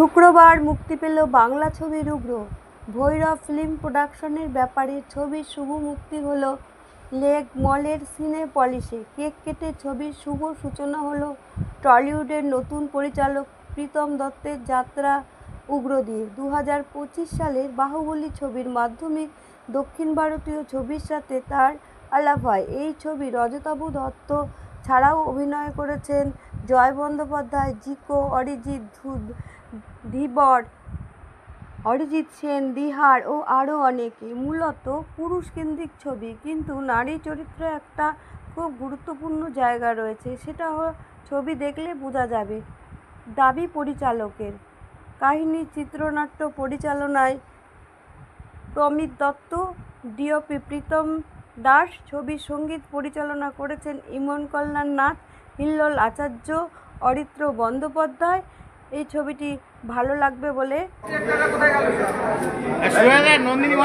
শুক্রবার মুক্তি পেল বাংলা ছবি রুগ্ন। ভৈরব ফিল্ম প্রোডাকশনের ব্যাপারে ছবির শুভ মুক্তি হলো লেক মলের সিনেপলিসে। কেক কেটে ছবির শুভ সূচনা হলো টলিউডের নতুন পরিচালক প্রীতম দত্তের যাত্রা উগ্র দিয়ে। 2025 সালের বাহুবলী ছবির মাধ্যমে দক্ষিণ ভারতীয় ছবির সাথে তার আলাপ হয়। এই ছবি রজতাভ দত্ত ছাড়াও অভিনয় করেছেন জয় বন্দ্যোপাধ্যায়, জিকো, ধীবর, অরিজিৎ সেন, দিহার ও আরও অনেকে। মূলত পুরুষকেন্দ্রিক ছবি, কিন্তু নারী চরিত্রে একটা খুব গুরুত্বপূর্ণ জায়গা রয়েছে, সেটা ছবি দেখলে বোঝা যাবে। দাবি পরিচালকের। কাহিনী চিত্রনাট্য পরিচালনায় প্রমিত দত্ত, ডিওপি প্রীতম দাস। ছবির সঙ্গীত পরিচালনা করেছেন ইমন কল্যাণ নাথ, হিল্লোল আচার্য, অরিত্র বন্দ্যোপাধ্যায়। এই ছবিটি ভালো লাগবে বলে নন্দিনী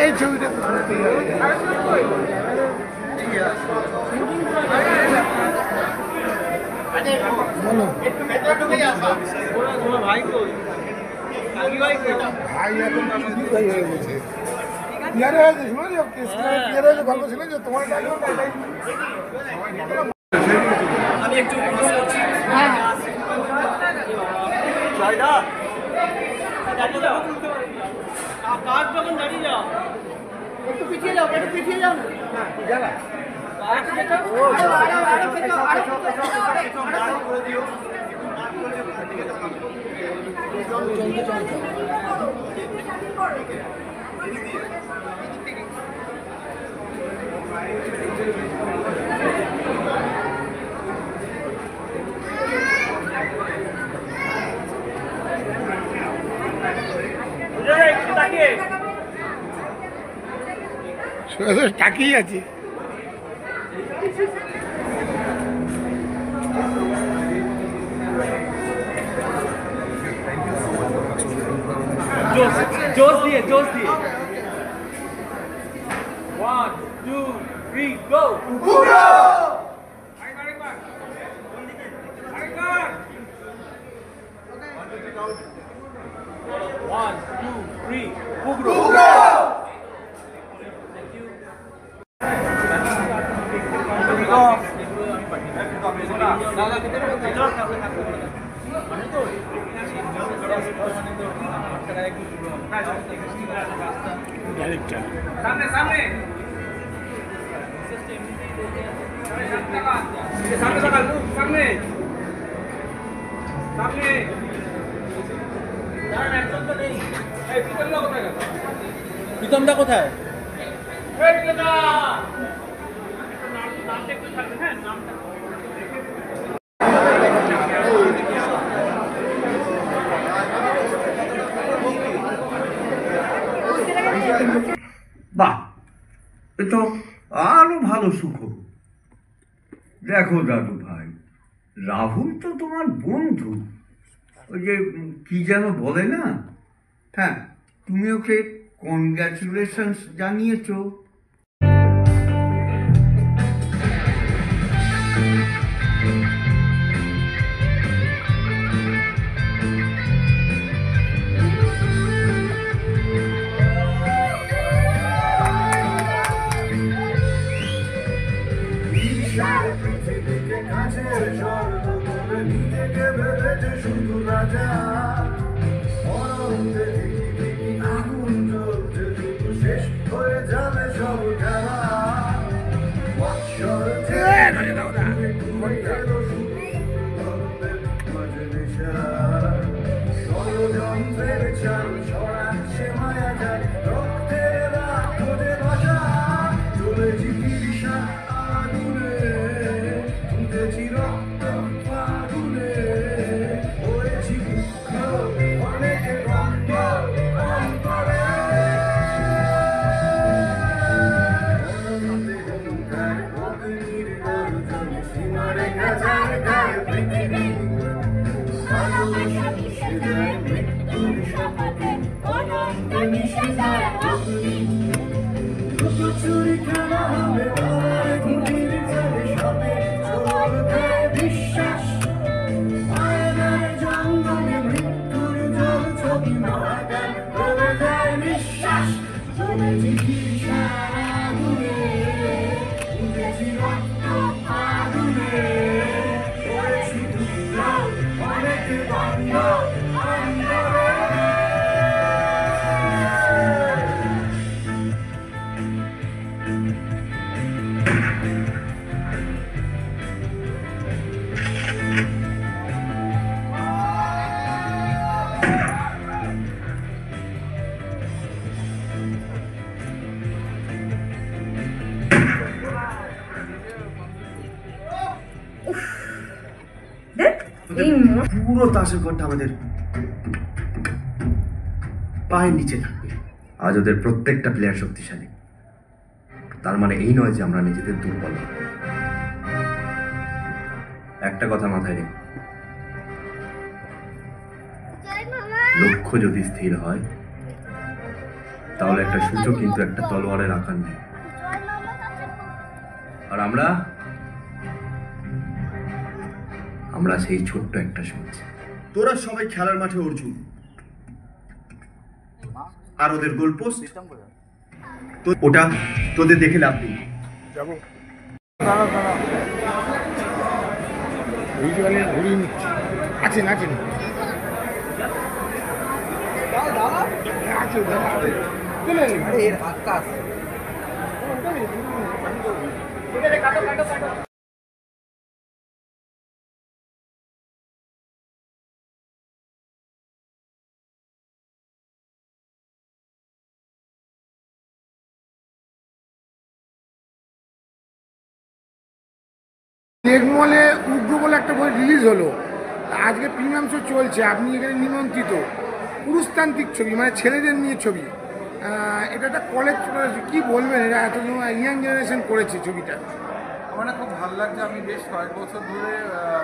এই ছবিটা ভাই হয়ে গেছে। ইয়ারে হয়েছে, শুনে যে গল্প ছিল যে তোমার আমি একটু কাজ যখন দাঁড়িয়ে যাও, একটু পিছিয়ে যাও, একটু পিছিয়ে যাও না। তাকিয়ে আছে। जोश दिए 1 2 3 गो। 1 2 3 उग्रो। सामने सामने सामने सामने প্রীতম দা কোথায়? বাহ, এ তো আরো ভালো সুখবর। দেখো দাদু ভাই, রাহুল তো তোমার বন্ধু, ওই যে কি যেন বলে না, হ্যাঁ, তুমি ওকে কনগ্রাচুলেশনস জানিয়েছো। পৃথিবীকে কাছে স্বর্গ করে নিজেকে ভেবেছে শুধু রাজা। অনন্তে দেখি আগুন জ্বলছে, শুধু শেষ হয়ে যাবে। পুরো তাসের ঘরটা আমাদের পায়ের নিচে থাকবে। আজ ওদের প্রত্যেকটা প্লেয়ার শক্তিশালী, তার মানে এই নয় যে আমরা নিজেদের দুর্বল। একটা কথা মাথায় রেখো, লক্ষ্য যদি স্থির হয় তাহলে একটা সূচক কিন্তু একটা তলোয়ারের আকার নেই। আর আমরা সেই ছোট্ট একটা সূচ। তোরা সবাই খেলার মাঠে অর্জুন, আর ওদের গোলপোস্ট ওটা তোদের দেখে লাভ নেই। যাবো ঘুরিয়ে নিচ্ছি। আছেন আছে লেকমলে উগ্র বলে একটা বই রিলিজ হলো, আজকে প্রিমিয়াম শো চলছে। আপনি এখানে নিমন্ত্রিত। পুরুষতান্ত্রিক ছবি, মানে ছেলেদের নিয়ে ছবি। এটা একটা কলেজ, কি বলবেন, এটা এত ইয়াং জেনারেশন করেছে ছবিটা। আমার খুব ভালো লাগছে। আমি বেশ কয়েক বছর ধরে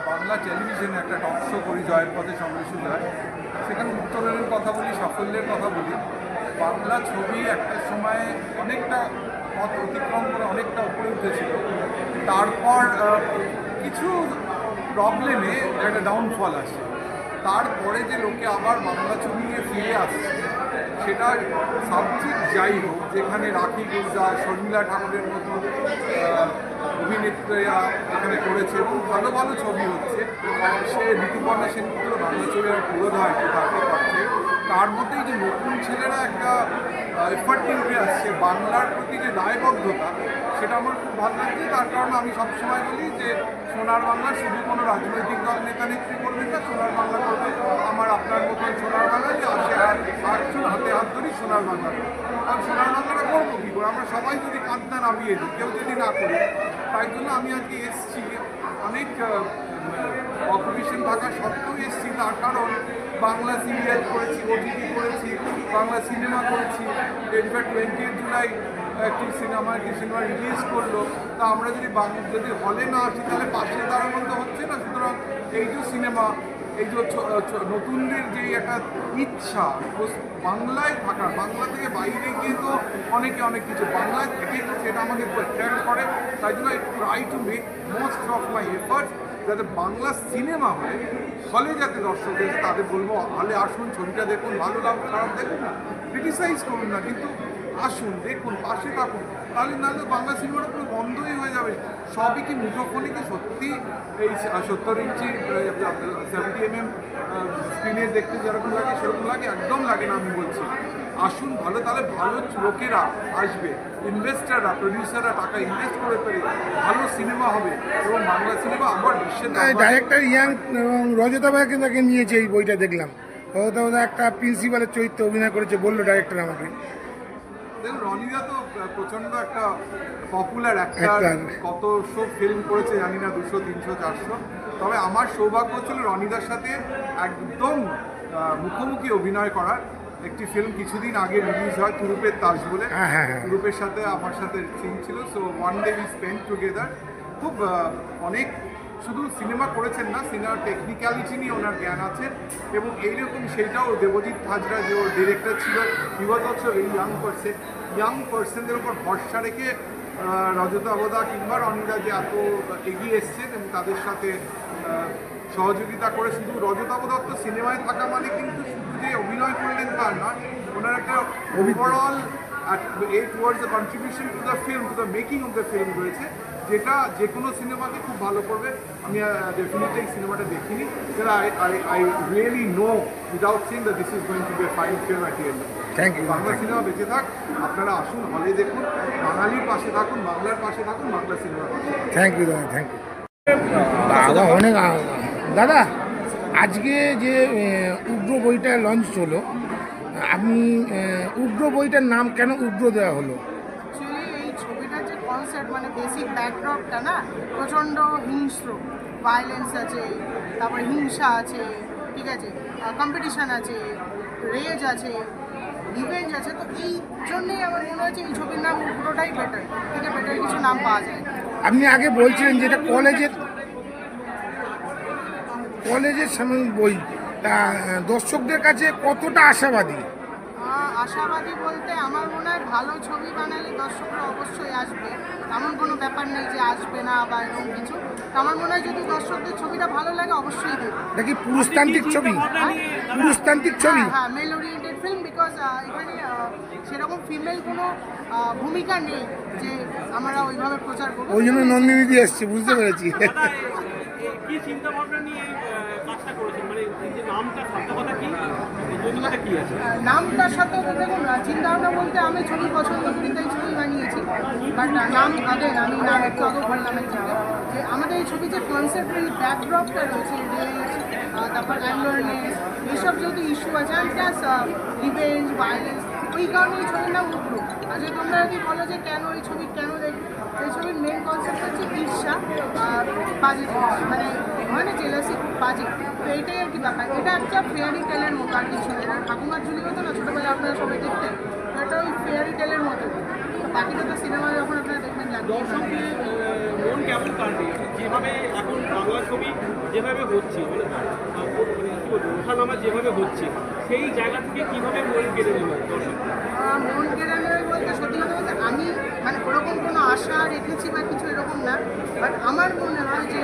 বাংলা টেলিভিশনে একটা টক শো করি, জয়ের পথে সমৃদ্ধ হয়। সেখানে উত্তরণের কথা বলি, সাফল্যের কথা বলি। বাংলা ছবি একটা সময় অনেকটা পথ অতিক্রম করে অনেকটা উপরে উঠেছিল। তারপর কিছু প্রবলেমে একটা ডাউনফল আসে। তারপরে যে লোকে আবার বাংলা ছবি নিয়ে ফিরে আসছে, সেটা সাবজেক্ট যাই হোক, যেখানে রাখি গুলজার, শর্মিলা ঠাকুরের মতো অভিনেত্রীরা এখানে করেছে এবং ভালো ভালো ছবি হচ্ছে। সে ঋতুপর্ণা সেনগুলো বাংলা ছবি আর পুরোধায় তাকে পাচ্ছে। তার মধ্যেই যে নতুন ছেলেরা একটা এফার্ট নিয়ে আসছে, বাংলার প্রতি যে দায়বদ্ধতা, সেটা আমার খুব ভালো লাগছে। তার কারণে আমি সবসময় বলি যে সোনার বাংলা শুধু কোনো রাজনৈতিক দল নেতা নেত্রী করবে না, সোনার বাংলা করবে আমার আপনার মতন সোনার বাংলা, যে আসে আটজন হাতে হাত ধরি সোনার বাংলা। কারণ সোনার বাংলাটা করবো কী করে, আমরা সবাই যদি কাঁদনা নামিয়ে দিই, কেউ যদি না করি। তাই জন্য আমি আজকে এসছি, অনেক অকুপেশন থাকা সত্ত্বেও এসছি। তার কারণ বাংলা সিরিয়াল করেছি, ওটিটি করেছি, বাংলা সিনেমা করেছি। ইনফ্যাক্ট 20 জুলাই একটি সিনেমা রিলিজ করলো। তা আমরা যদি হলে না আসি তাহলে পাশে দাঁড়ানো তো হচ্ছে না। সুতরাং এই যে সিনেমা, এই যে নতুনদের যে একটা ইচ্ছা বাংলায় থাকা, বাংলা থেকে বাইরে গিয়ে তো অনেকে অনেক কিছু, বাংলায় থেকে তো সেটা আমাকে অ্যাট্রাক্ট করে। তাই জন্য I try to make most of my effort যাতে বাংলা সিনেমা হলে যাতে দর্শক এসে তাদের বলবো হলে আসুন, ছবিটা দেখুন, ভালো লাগবে, খারাপ দেখুন না, ক্রিটিসাইজ করুন না, কিন্তু আসুন, দেখুন, পাশে থাকুন। তাহলে নাহলে বাংলা সিনেমাটা পুরো বন্ধই হয়ে যাবে। সবই কি মুঠোফোনে কি সত্যি এই 70 ইঞ্চি 70 mm স্ক্রিনে দেখতে যেরকম লাগে সেরকম লাগে? একদম লাগে না। আমি বলছি আসুন, ভালো, তাহলে ভালো লোকেরা আসবে, ইনভেস্টাররা, প্রডিউসাররা টাকা ইনভেস্ট করে পেরে ভালো সিনেমা হবে এবং বাংলা সিনেমা আবার বিশ্বের ডাইরেক্টর ইয়াং এবং রজতা ভাইকে তাকে নিয়েছে এই বইটা দেখলাম। রজতা ভাই একটা প্রিন্সিপালের চরিত্র অভিনয় করেছে বললো ডাইরেক্টর আমাকে। দেখুন, রনিদা তো প্রচণ্ড একটা পপুলার অ্যাক্টর, কত শো ফিল্ম করেছে জানি না, 200, 300, 400। তবে আমার সৌভাগ্য ছিল রনিদার সাথে একদম মুখোমুখি অভিনয় করার। একটি ফিল্ম কিছুদিন আগে রিলিজ হয়, তুরুপের তাস বলে। তুরুপের সাথে আমার সাথে সিন ছিল। So one day we spend together. খুব অনেক শুধু সিনেমা করেছেন না, সিনেমার টেকনিক্যালিটি নিয়ে ওনার জ্ঞান আছে এবং এইরকম সেইটাও দেবজিৎ হাজরা যে ওর ডিরেক্টর ছিল, হি ওয়াজ অলসো ভেরি ইয়াং পার্সনদের ওপর ভরসা রেখে রজতা বোদা কিংবা রনিদা যে এত এগিয়ে এসছেন এবং তাদের সাথে সহযোগিতা করে। শুধু রজতা বোদা তো সিনেমায় থাকা মানে কিন্তু শুধু যে অভিনয় করলেন তার নয়, ওনার একটা overall towards the contribution to the film, to the making of the film রয়েছে, যেটা যে কোনো সিনেমাকে খুব ভালো করবে। আমি ডেফিনেটলি এই সিনেমাটা দেখিনি, I really know without saying that this is going to be a fine film at the end. Thank you. Bangla সিনেমা বেঁচে থাক, আপনারা আসুন, হলে দেখুন, বাঙালির পাশে থাকুন, বাংলার পাশে থাকুন, বাংলা সিনেমার পাশে থাকুন। থ্যাংক ইউ দাদা, থ্যাংক ইউ দাদা। অনেক দাদা, আজকে যে উগ্র বইটা লঞ্চ হলো, আপনি উগ্র বইটার নাম কেন উগ্র দেওয়া হলো? অ্যাকচুয়ালি এই ছবিটার যে কনসেপ্ট, মানে বেসিক ব্যাকড্রপটা না, প্রচণ্ড হিংস্র, ভায়োলেন্স আছে, তারপরে হিংসা আছে, ঠিক আছে, কম্পিটিশান আছে, রেজ আছে, রিভেঞ্জ আছে। তো এই জন্যেই আমার মনে হয়েছে এই ছবির নাম উগ্রটাই বেটার, থেকে বেটার কিছু নাম পাওয়া যায়। আপনি আগে বলছিলেন যেটা কলেজের সাময়িক বই, তা দর্শকদের কাছে কতটা আশাবাদী? আশাবাদী বলতে আমার মনে হয় ভালো ছবি বানালে দর্শকরা অবশ্যই আসবে, এমন কোনো ব্যাপার নেই যে আসবে না বা এরকম কিছু। তো আমার মনে হয় যদি দর্শকদের ছবিটা ভালো লাগে অবশ্যই দেখবে। নাকি পুরুষতান্ত্রিক ছবি? পুরুষতান্ত্রিক ছবি? হ্যাঁ, মেল ওরিয়েন্টেড ফিল্ম, বিকজ এখানে সেরকম ফিমেল কোনো ভূমিকা নেই যে আমরা ওইভাবে প্রচার করবো। ওই জন্য নন্দিনী দিয়ে এসছি, বুঝতে পেরেছি। কি চিন্তা ভাবনা নিয়ে কাজটা করেছেন, মানে এই যে নামটা সার্থকতা কি, নৈতিকতা কি আছে? নামটার সাথে দেখুন, চিন্তা ভাবনা বলতে আমি ছবি পছন্দ করি তাই ছবি বানিয়েছি, বাট নাম আগে আমি নাম একটু আগে বললাম যে আমাদের এই ছবি যে কনসেপ্টের এই ব্যাকড্রপটা রয়েছে, রেজ, তারপর অ্যাঙ্গলারনেস, এইসব যেহেতু ইস্যু আছে, আর প্লাস রিভেঞ্জ, ভায়োলেন্স, ওই কারণে এই ছবির নাম উগ্র। আর যে তোমরা যদি বলো যে কেন এই ছবি কেন দেখবে, এই ছবির মেন কনসেপ্ট হচ্ছে ঈর্ষা আর বাজে, মানে হয় না জেলাসি, বাজে। তো এইটাই আর কি ব্যাপার। এটা একটা ফেয়ারি টেলের মতো, আর কিছু এটা ঠাকুমার ঝুলি হতো না ছোটোবেলায়, আপনারা সবাই দেখতেন, এটা ওই ফেয়ারি টেলের মতো। বাকিটা তো সিনেমা যখন আপনারা দেখবেন দর্শকদের মন কেমন কাটবে যেভাবে এখন বাংলা ছবি যেভাবে হচ্ছে, মানে কি বলবো, ওঠানামা যেভাবে হচ্ছে, সেই জায়গা থেকে কীভাবে মন কেড়ে নেবে দর্শক? মন কেড়ে নেবে বলতে সত্যি কথা বলতে আমি মানে ওরকম কোনো আশা রেখেছি বা কিছু এরকম না, বাট আমার মনে হয় যে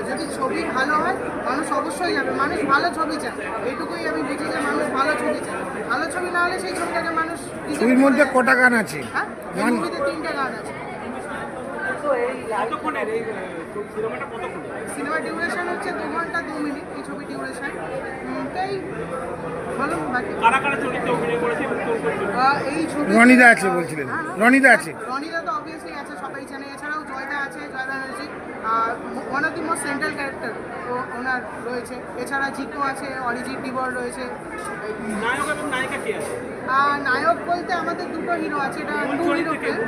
যদি ছবি ভালো হয় মানুষ অবশ্যই যাবে, মানুষ ভালো ছবি চায়, এইটুকুই আমি বুঝি যে মানুষ ভালো ছবি চায়। ভালো ছবি না হলে সেই ছবিটাকে মানুষ ছবির মধ্যে কটা গান আছে? হ্যাঁ, এই মুভিতে 3টে গান আছে। কতক্ষণের এই সিনেমাটা, কতক্ষণের? সিনেমা ডিউরেশন হচ্ছে 2 ঘন্টা 2 মিনিট এই ছবি ডিউরেশন। তাই ভালো বাকি কারা কারা চরিত্রে অভিনয় করেছে এবং কোন কোন চরিত্রে? এই ছবি রনিদা আছে বলছিলেন, রনিদা আছে। রনিদা তো অবভিয়াসলি আছে, সবাই জানে। এছাড়াও জয়দা আছে, Joy Banerjee, one of the most central character ওনার রয়েছে। এছাড়া জিকো আছে, অরিজিৎ ডিবর রয়েছে। নায়ক এবং নায়িকা কে আছে? নায়ক বলতে আমাদের দুটো হিরো আছে, এটা টু হিরো ফিল্ম।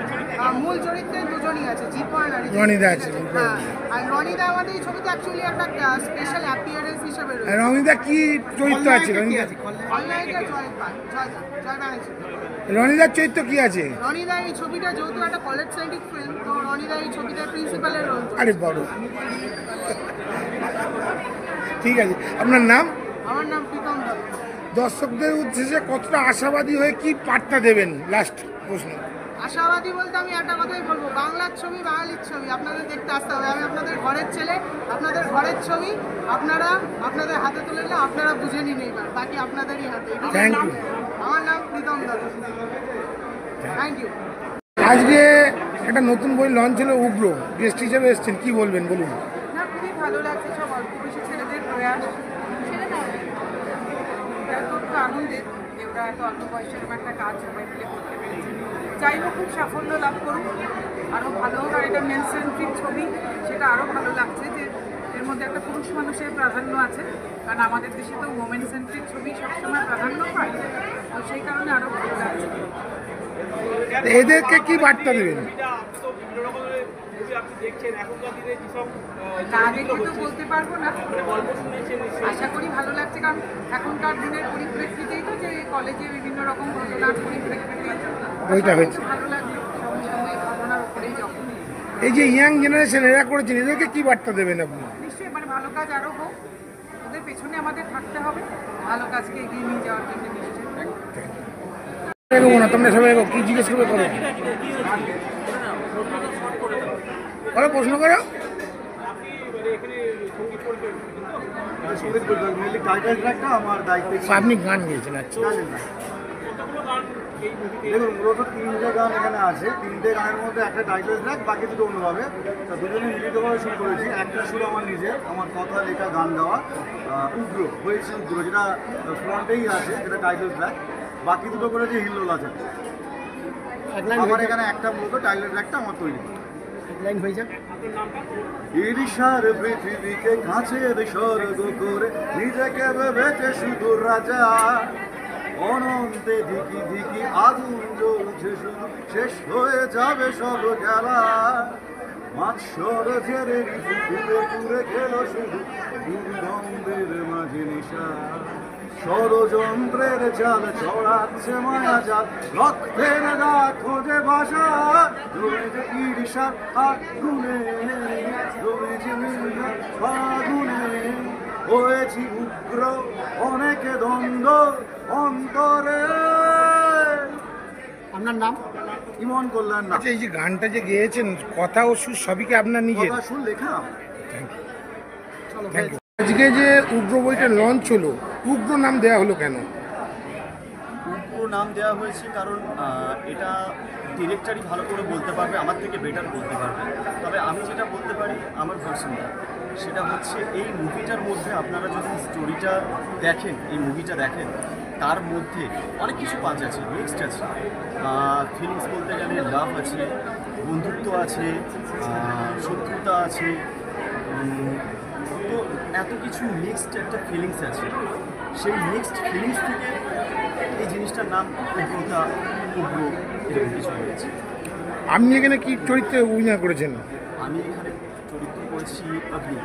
মূল চরিত্রে দুজনই আছে, জিকো আর রনিদা আছে। হ্যাঁ, আর রনিদা আমাদের এই ছবিতে অ্যাকচুয়ালি একটা স্পেশাল অ্যাপিয়ারেন্স হিসেবে রয়েছে। রনিদা কি চরিত্র আছে? খলনায়িকা জয় ব্যানার্জি। রনিদার চরিত্র কি আছে? রনিদা এই ছবিটা যেহেতু একটা কলেজ সেন্ট্রিক ফিল্ম, তো রনিদা এই ছবিতে প্রিন্সিপালের রোল। আরে বড়, ঠিক আছে। আপনার নাম? আমার নাম প্রীতম দত্ত। দর্শকদের উদ্দেশ্যে কতটা আশাবাদী হয়ে কি বার্তা দেবেন? লাস্ট প্রশ্ন। আশাবাদী বলতে আমি একটা কথাই বলবো, বাংলার ছবি, বাঙালির ছবি আপনাদের দেখতে আসতে হবে। আমি আপনাদের ঘরের ছেলে, আপনাদের ঘরের ছবি আপনারা আপনাদের হাতে তুলে নিলে আপনারা বুঝে নিন, এইবার বাকি আপনাদেরই হাতে। Thank you. আমার নাম প্রীতম দত্ত। Thank you. আজকে একটা নতুন বই লঞ্চ হলো, উগ্র, গেস্ট হিসেবে এসেছেন, কি বলবেন বলুন? না, খুবই ভালো লাগছে, সব অল্প বয়সী ছেলেদের প্রয়াস, এত আনন্দের যে ওরা এত অল্প বয়সের একটা কাজ সবাই মিলে করতে পেরেছে। যাই হোক, খুব সাফল্য লাভ করুক, আরও ভালো হোক। আর এটা মেন সেন্ট্রিক ছবি, সেটা আরও ভালো লাগছে যে এর মধ্যে একটা পুরুষ মানুষের প্রাধান্য আছে, কারণ আমাদের দেশে তো ওমেন সেন্ট্রিক ছবি সবসময় প্রাধান্য পায়, তো সেই কারণে আরও ভালো লাগছে। এদেরকে কি বার্তা দেবেন? না দেখে তো বলতে পারবো না, আশা করি ভালো লাগছে, কারণ এখনকার দিনের পরিপ্রেক্ষিতেই তো যে কলেজে বিভিন্ন রকম ঘটনার পরিপ্রেক্ষিতে বইটা হয়েছে। ভালো লাগছে সমসাময়িক ঘটনার উপরেই যখন। এই যে ইয়াং জেনারেশন এরা করেছেন, এদেরকে কি বার্তা দেবেন আপনি? নিশ্চয়ই মানে ভালো কাজ আরও হোক, ওদের পেছনে আমাদের থাকতে হবে, ভালো কাজকে এগিয়ে নিয়ে যাওয়ার জন্য নিশ্চয়ই। এগোবো না, তোমরা সবাই এগো, কি জিজ্ঞেস করবে করো, প্রশ্ন করো। সঙ্গীত পরিচালক, মেনলি টাইটেল ট্র্যাকটা আমার দায়িত্ব ছিল। আপনি গান গেয়েছেন? আচ্ছা, এই মুভিতে? দেখুন, মূলত 3টে গান এখানে আছে। 3টে গানের মধ্যে একটা টাইটেল ট্র্যাক, বাকি দুটো অন্যভাবে। তা দুজনে মিলিতভাবে শুরু করেছি। একটা সুর আমার নিজের, আমার কথা লেখা গান গাওয়া, উগ্র হয়েছে উগ্র, যেটা ফ্রন্টেই আছে, যেটা টাইটেল ট্র্যাক। বাকি দুটো করেছি হিল্লোল আছে। আমার এখানে একটা মূলত টাইটেল ট্র্যাকটা আমার তৈরি। ইরিশার পৃথিবীকে কাছের স্বর্গ করে নিজেকে ভেবেছে শুধু রাজা, অনন্তে ধিকি ধিকি আগুন জ্বলছে শুধু, শেষ হয়ে যাবে সব খেলা। মাৎসর ঝেড়ে পুরে পুরে খেলো শুধু দুর্গন্ধের মাঝে নিশা। ষড়যন্ত্রের জাল চড়াচ্ছে মায়া জাল, রক্তের দাগ খোঁজে ভাষা। রয়েছে ঈর্ষার আগুনে, রয়েছে মিলনার আগুনে, হয়েছি উগ্র অনেকে দ্বন্দ্ব অন্তরে। আপনার নাম? ইমন কল্যাণ না। আচ্ছা, এই যে গানটা যে গেয়েছেন, কথা ও সুর সবই কি আপনার নিজের? কথা শুন লেখা। Thank you. আজকে যে উগ্র বইটা লঞ্চ হলো, উগ্র নাম দেওয়া হলো কেন? উগ্র নাম দেওয়া হয়েছে কারণ এটা ডিরেক্টরই ভালো করে বলতে পারবে, আমার থেকে বেটার বলতে পারবে। তবে আমি যেটা বলতে পারি আমার ভার্সনটা, সেটা হচ্ছে এই মুভিটার মধ্যে আপনারা যদি স্টোরিটা দেখেন, এই মুভিটা দেখেন, তার মধ্যে অনেক কিছু পাঁচ আছে, মিক্সড আছে। ফিলিংস বলতে গেলে লাভ আছে, বন্ধুত্ব আছে, শত্রুতা আছে, তো এত কিছু মিক্সড একটা ফিলিংস আছে। সেই মিক্সড ফিলিংস থেকে এই জিনিসটার নাম উগ্রতা, উগ্র, এরকম কিছু হয়েছে। আপনি এখানে কি চরিত্রে অভিনয় করেছেন? আমি এখানে চরিত্র করেছি অগ্নি।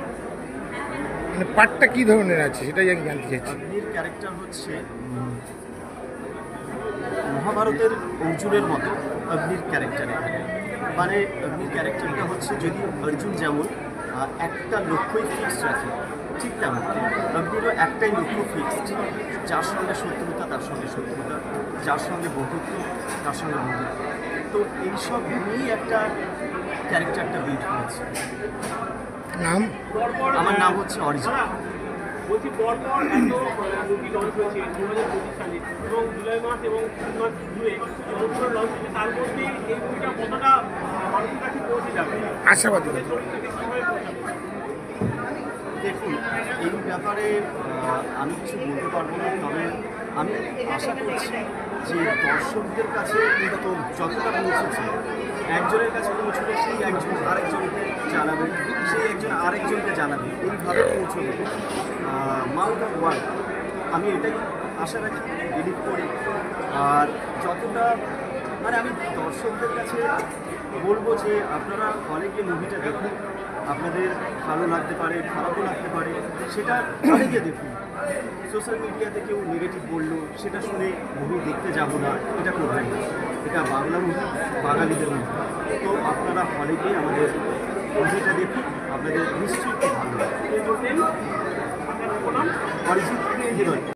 মানে পার্টটা কি ধরনের আছে সেটাই আমি জানতে চাইছি। অগ্নির ক্যারেক্টার হচ্ছে মহাভারতের অর্জুনের মতো অগ্নির ক্যারেক্টার এখানে। মানে অগ্নির ক্যারেক্টারটা হচ্ছে, যদি অর্জুন যেমন একটা লক্ষ্যই ফিক্সড রাখে, ঠিক তেমন অগ্নিরও একটাই লক্ষ্য ফিক্সড। যার সঙ্গে শত্রুতা তার সঙ্গে শত্রুতা, যার সঙ্গে বন্ধুত্ব তার সঙ্গে বন্ধুত্ব। তো এইসব নিয়েই একটা ক্যারেক্টারটা বিল্ড হয়েছে। নাম? আমার নাম হচ্ছে অরিজিৎ। বলছি পরপর এত মুভি লঞ্চ হয়েছে 2025 সালে, এবং জুলাই মাস এবং জুন মাস জুড়ে যতগুলো লঞ্চ হয়েছে, তার মধ্যে এই মুভিটা কতটা মানুষের কাছে পৌঁছে যাবে? আশাবাদী। দেখুন, এই ব্যাপারে আমি কিছু বলতে পারবো না, তবে আমি আশা করছি যে দর্শকদের কাছে কিন্তু যতটা পৌঁছেছে, একজনের কাছে পৌঁছবে, সেই একজন আরেকজনকে জানাবে, সেই একজন আরেকজনকে জানাবে, এইভাবে পৌঁছবে মাউথ অফ ওয়ার্ড। আমি এটাই আশা রাখি, বিলিভ করি। আর যতটা মানে আমি দর্শকদের কাছে বলবো যে আপনারা হলে গিয়ে মুভিটা দেখুন, আপনাদের ভালো লাগতে পারে, খারাপও লাগতে পারে, সেটা হলে গিয়ে দেখুন। সোশ্যাল মিডিয়াতে কেউ নেগেটিভ বললো, সেটা শুনে মুভি দেখতে যাব না, এটা করবেন না। এটা বাংলা মুভি, বাঙালিদের মুভি। তো আপনারা হলে গিয়ে আমাদের মুভিটা দেখুন, আপনাদের নিশ্চয়ই খুব ভালো লাগবে। অরিজিৎ হিরোইন।